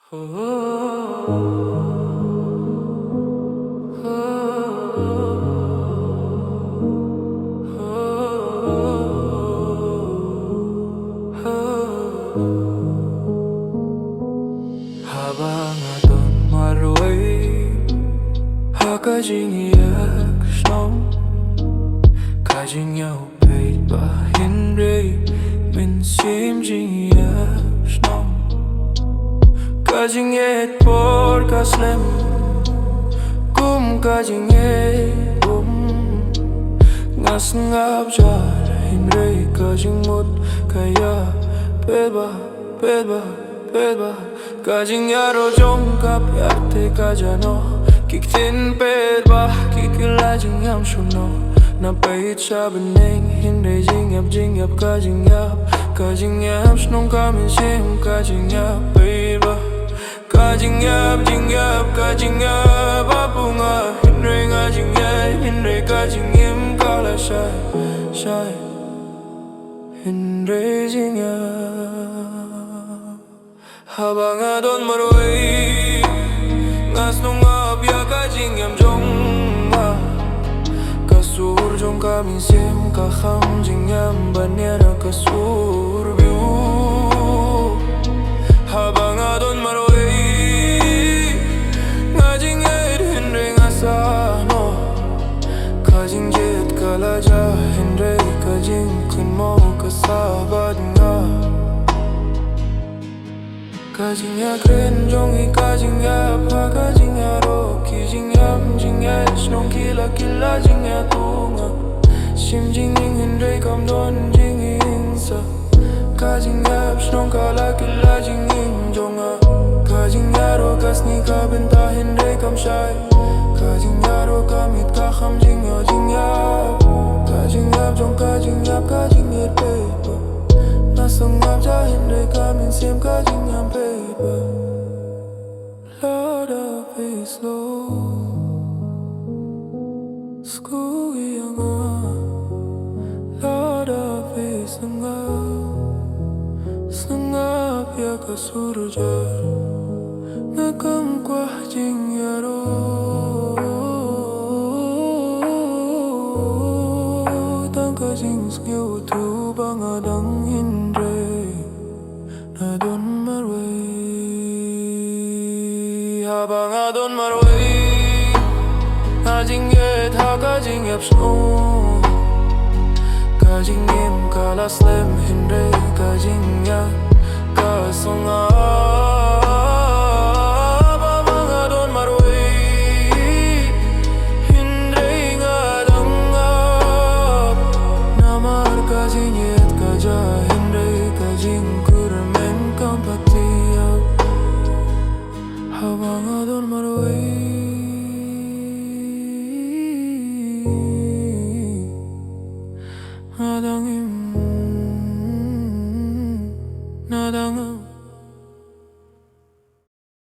Habangaton maroy Hakajing iyak snow Kajing yaw paid ba Henry Min sim jing iyak snow Kajing et por kaslem Kum kajing et Ngas ngap jar Henry kajing mut Kaya pedba Kajing yaro jong kap yarte kajano Kiktin pedba kikilajing yam shuno Na pait sa beneng Hindi jing yap kajing yap Snong kami sim kajing yap pedba Kajing yap kajing yap Apunga Hindi ngajing yap Hindi kajing yim kala shy Hindi jing yap Habangaton maroy Ngas nung abya kajing yam jong ma Kasur jong kami sim kaham jing yam Banyana kasur biu Habangaton maroy Ngajing yet hindi ngasano Kajing jet kalaja Hindi kajing kun mo kasabat nga Kajing ya kren jongi kajing ya pa kajing ya ro Kijing yam jing ya snong kila jing ya tunga Sim jing ing hindray kam don jing ing sa Kajing ya snong kala jing ing jonga Kajing ya ro kasni ka benta hindray kam shy Kajing ya ro kamit ka kham jing ya Kajing ya jong kajing ya paper Nasangap ja hindray kamin sim kajing yam paper Lord of His Lord Skugi yanga Lord of His Sangap ya kasurujar Nakang kwah jing yaro Tang kajing skyo tu bangadang Nadon marway Habangaton marway Kajing yet ha kajing yap snow Kajing yim kala slim hindray kajing yap kasonga Habangaton marway Hindray ngadangap Namar kajing yet kaja hindray kajing Habangaton maroy Adang